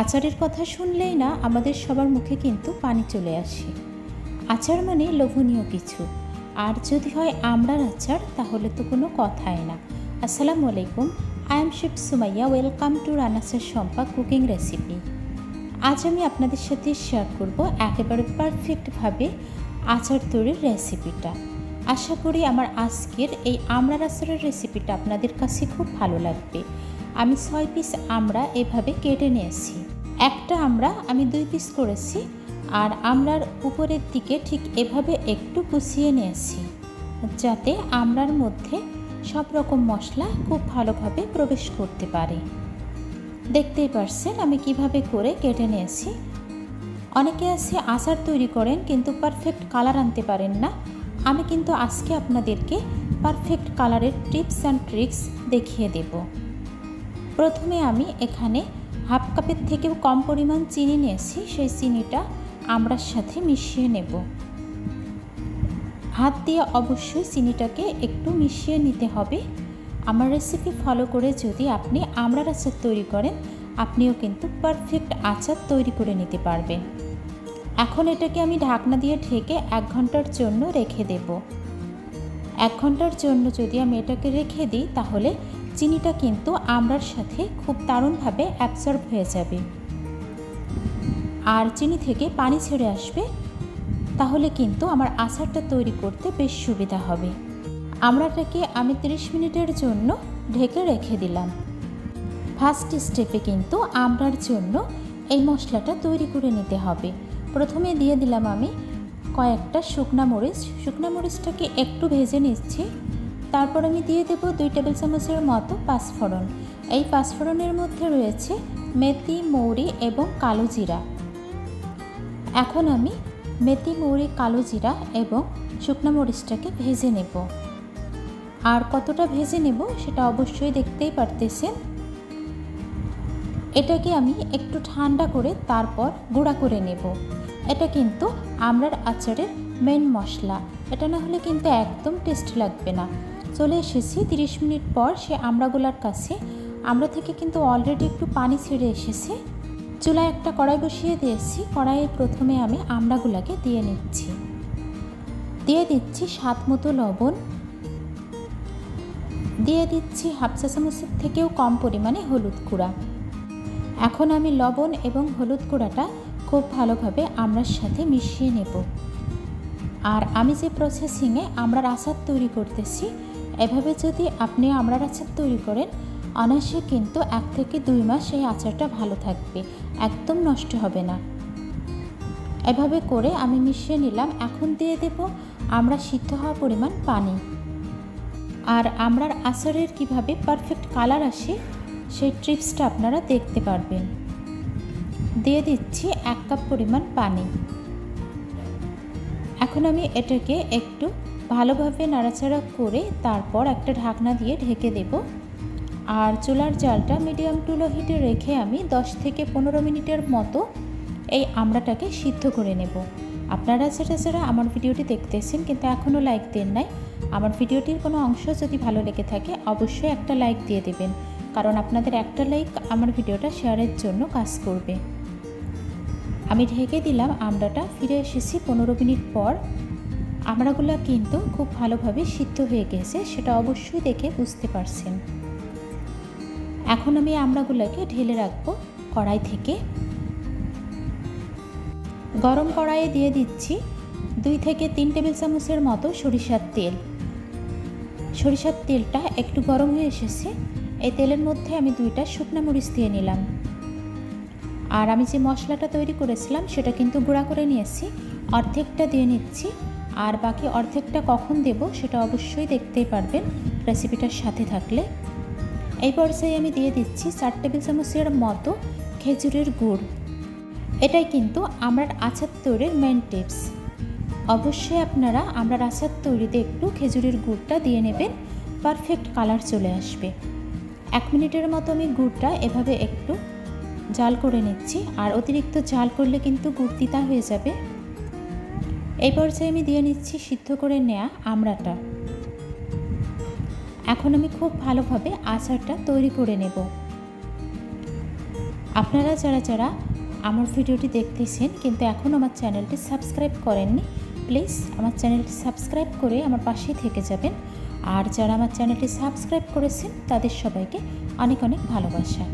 আচারের কথা শুনলেই না আমাদের সবার মুখে কিন্তু পানি চলে আসে। আচার মানে লোভনীয় কিছু, আর যদি হয় আমড়ার আচার তাহলে তো কোনো কথাই না। আসসালামু আলাইকুম, I am chef Sumaiya. Welcome to রানাসের শম্পা কুকিং রেসিপি। আজ আমি আপনাদের সাথে শেয়ার করব একেবারে পারফেক্টভাবে আচার তৈরির রেসিপিটা। আশা করি আমার আজকের এই আমড়ার আচারের রেসিপিটা আপনাদের কাছে খুব ভালো লাগবে। আমি 6 পিস আমড়া এভাবে কেটে নিয়েছি। একটা আমড়া আমি 2 পিস করেছি, আর আমড়ার উপরের দিকে ঠিক এভাবে একটু কুচিয়ে নিয়েছি, যাতে আমড়ার মধ্যে সব রকম মশলা খুব ভালোভাবে প্রবেশ করতে পারে। দেখতেই পারছেন আমি কিভাবে করে কেটে নিয়েছি। অনেকে আছে আচার তৈরি করেন কিন্তু পারফেক্ট কালার আনতে পারেন না। আমি কিন্তু আজকে আপনাদেরকে পারফেক্ট কালারের টিপস অ্যান্ড ট্রিক্স দেখিয়ে দেব। প্রথমে আমি এখানে হাফ কাপের থেকেও কম পরিমাণ চিনি নিয়েছি। সেই চিনিটা আমড়ার সাথে মিশিয়ে নেব। হাত দিয়ে অবশ্যই চিনিটাকে একটু মিশিয়ে নিতে হবে। আমার রেসিপি ফলো করে যদি আপনি আমড়ার আচার তৈরি করেন, আপনিও কিন্তু পারফেক্ট আচার তৈরি করে নিতে পারবেন। এখন এটাকে আমি ঢাকনা দিয়ে ঢেকে 1 ঘন্টার জন্য রেখে দেব। 1 ঘন্টার জন্য যদি আমি এটাকে রেখে দিই, তাহলে চিনিটা কিন্তু আমড়ার সাথে খুব দারুণভাবে অ্যাবসর্ব হয়ে যাবে, আর চিনি থেকে পানি ছেড়ে আসবে। তাহলে কিন্তু আমার আচারটা তৈরি করতে বেশ সুবিধা হবে। আমড়াটাকে আমি 30 মিনিটের জন্য ঢেকে রেখে দিলাম। ফার্স্ট স্টেপে কিন্তু আমড়ার জন্য এই মশলাটা তৈরি করে নিতে হবে। প্রথমে দিয়ে দিলাম আমি কয়েকটা শুকনা মরিচ। শুকনা মরিচটাকে একটু ভেজে নিচ্ছি। তারপর আমি দিয়ে দেব 2 টেবিল চামচের মতো পাঁচফোড়ন। এই পাঁচফোড়নের মধ্যে রয়েছে মেথি, মৌরি এবং কালো জিরা। এখন আমি মেথি, মৌরি, কালো জিরা এবং শুকনো মরিচটাকে ভেজে নেব। আর কতটা ভেজে নেব সেটা অবশ্যই দেখতেই পারতেছেন। এটাকে আমি একটু ঠান্ডা করে তারপর গুঁড়া করে নেব। এটা কিন্তু আমড়ার আচারের মেন মশলা। এটা না হলে কিন্তু একদম টেস্ট লাগবে না। চলে এসেছি 30 মিনিট পর সে আমড়াগুলার কাছে। আমড়া থেকে কিন্তু অলরেডি একটু পানি ছেড়ে এসেছে। চুলায় একটা কড়াই বসিয়ে দিয়েছি। কড়াইয়ে প্রথমে আমি আমড়াগুলাকে দিয়ে নিচ্ছি। দিয়ে দিচ্ছি স্বাদ মতো লবণ। দিয়ে দিচ্ছি হাফ চা চামচের থেকেও কম পরিমাণে হলুদ গুঁড়া। এখন আমি লবণ এবং হলুদ গুঁড়াটা খুব ভালোভাবে আমড়ার সাথে মিশিয়ে নেব। আর আমি যে প্রসেসিংয়ে আমড়ার আচার তৈরি করতেছি, এভাবে যদি আপনি আমড়ার আচার তৈরি করেন, অনায়াসে কিন্তু 1 থেকে 2 মাস এই আচারটা ভালো থাকবে, একদম নষ্ট হবে না। এভাবে করে আমি মিশিয়ে নিলাম। এখন দিয়ে দেব আমড়া সিদ্ধ হওয়া পরিমাণ পানি। আর আমড়ার আচারের কিভাবে পারফেক্ট কালার আসে সেই ট্রিক্সটা আপনারা দেখতে পারবেন। দিয়ে দিচ্ছি 1 কাপ পরিমাণ পানি। এখন আমি এটাকে একটু ভালোভাবে নাড়াচাড়া করে তারপর একটা ঢাকনা দিয়ে ঢেকে দেব। আর চুলার জালটা মিডিয়াম টু লো হিটে রেখে আমি 10 থেকে 15 মিনিটের মতো এই আমড়াটাকে সিদ্ধ করে নেব। আপনারা যারা আমার ভিডিওটি দেখতেছেন কিন্তু এখনও লাইক দেন নাই, আমার ভিডিওটির কোনো অংশ যদি ভালো লেগে থাকে অবশ্যই একটা লাইক দিয়ে দেবেন, কারণ আপনাদের একটা লাইক আমার ভিডিওটা শেয়ারের জন্য কাজ করবে। আমি ঢেকে দিলাম আমড়াটা। ফিরে এসেছি 15 মিনিট পর। আমড়াগুলো কিন্তু খুব ভালোভাবে সিদ্ধ হয়ে গেছে, সেটা অবশ্যই দেখে বুঝতে পারছেন। এখন আমি আমড়াগুলোকে ঢেলে রাখবো কড়াই থেকে। গরম কড়াইয়ে দিয়ে দিচ্ছি 2 থেকে 3 টেবিল চামচের মতো সরিষার তেল। সরিষার তেলটা একটু গরম হয়ে এসেছে। এই তেলের মধ্যে আমি 2টা শুকনো মরিচ দিয়ে নিলাম। আর আমি যে মশলাটা তৈরি করেছিলাম সেটা কিন্তু গুঁড়া করে নিয়েছি। অর্ধেকটা দিয়ে নিচ্ছি, আর বাকি অর্ধেকটা কখন দেব সেটা অবশ্যই দেখতেই পারবেন রেসিপিটার সাথে থাকলে। এই পর্যায়ে আমি দিয়ে দিচ্ছি 4 টেবিল চামচের মতো খেজুরের গুড়। এটাই কিন্তু আমড়ার আচার তৈরির মেন টিপস। অবশ্যই আপনারা আমড়ার আচার তৈরিতে একটু খেজুরের গুড়টা দিয়ে নেবেন, পারফেক্ট কালার চলে আসবে। 1 মিনিটের মতো আমি গুড়টা এভাবে একটু জাল করে নিচ্ছি। আর অতিরিক্ত জাল করলে কিন্তু গুড় তিতা হয়ে যাবে। এই পর্যায়ে আমি দিয়ে নিচ্ছি সিদ্ধ করে নেওয়া আমড়াটা। এখন আমি খুব ভালোভাবে আচারটা তৈরি করে নেব। আপনারা যারা আমার ভিডিওটি দেখতেছেন কিন্তু এখন আমার চ্যানেলটি সাবস্ক্রাইব করেননি, প্লিজ আমার চ্যানেলটি সাবস্ক্রাইব করে আমার পাশেই থেকে যাবেন। আর যারা আমার চ্যানেলটি সাবস্ক্রাইব করেছেন তাদের সবাইকে অনেক অনেক ভালোবাসা।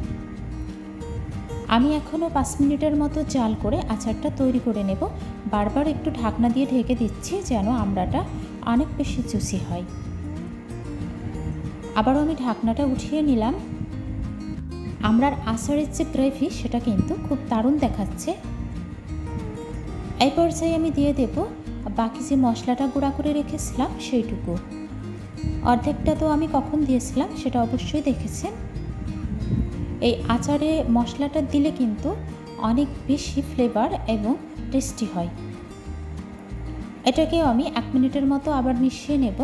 আমি এখনও 5 মিনিটের মতো জাল করে আচারটা তৈরি করে নেব। বারবার একটু ঢাকনা দিয়ে ঢেকে দিচ্ছি যেন আমড়াটা অনেক বেশি জুসি হয়। আবারও আমি ঢাকনাটা উঠিয়ে নিলাম। আমড়ার আচারের যে গ্রেভি সেটা কিন্তু খুব দারুণ দেখাচ্ছে। এই পর্যায়ে আমি দিয়ে দেব বাকি যে মশলাটা গুঁড়া করে রেখেছিলাম সেইটুকু। অর্ধেকটা তো আমি কখন দিয়েছিলাম সেটা অবশ্যই দেখেছেন। এই আচারে মশলাটা দিলে কিন্তু অনেক বেশি ফ্লেভার এবং টেস্টি হয়। এটাকেও আমি 1 মিনিটের মতো আবার মিশিয়ে নেব।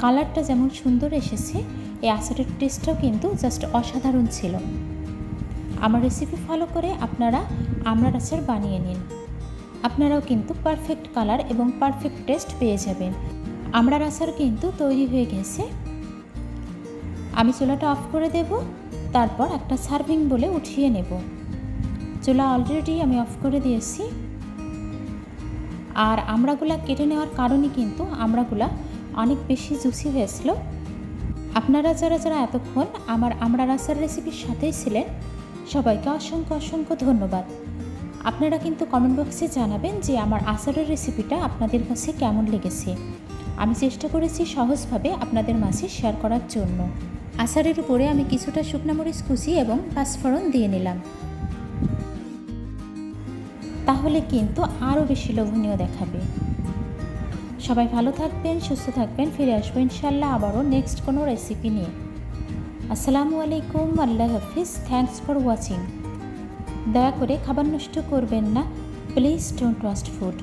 কালারটা যেমন সুন্দর এসেছে, এই আচারের টেস্টটাও কিন্তু জাস্ট অসাধারণ ছিল। আমার রেসিপি ফলো করে আপনারা আমড়ার আচার বানিয়ে নিন, আপনারাও কিন্তু পারফেক্ট কালার এবং পারফেক্ট টেস্ট পেয়ে যাবেন। আমড়ার আচার কিন্তু তৈরি হয়ে গেছে। আমি চুলাটা অফ করে দেব, তারপর একটা সার্ভিং বলে উঠিয়ে নেব। চুলা অলরেডি আমি অফ করে দিয়েছি। আর আমড়াগুলা কেটে নেওয়ার কারণে কিন্তু আমড়াগুলা অনেক বেশি জুসি হয়েছিল। আপনারা যারা এতক্ষণ আমার আমড়ার আচার রেসিপির সাথেই ছিলেন, সবাইকে অসংখ্য অসংখ্য ধন্যবাদ। আপনারা কিন্তু কমেন্ট বক্সে জানাবেন যে আমার আচারের রেসিপিটা আপনাদের কাছে কেমন লেগেছে। আমি চেষ্টা করেছি সহজভাবে আপনাদের মাঝে শেয়ার করার জন্য। আচারের উপরে আমি কিছুটা শুকনো মরিচ কুচি এবং পাঁচফোড়ন দিয়ে নিলাম, তাহলে কিন্তু আরও বেশি লোভনীয় দেখাবে। সবাই ভালো থাকবেন, সুস্থ থাকবেন। ফিরে আসবো ইনশাল্লাহ আবারও নেক্সট কোনো রেসিপি নিয়ে। আসসালামু আলাইকুম, আল্লাহ হাফিজ, থ্যাংকস ফর ওয়াচিং। দয়া করে খাবার নষ্ট করবেন না, প্লিজ ডোন্ট ওয়েস্ট ফুড।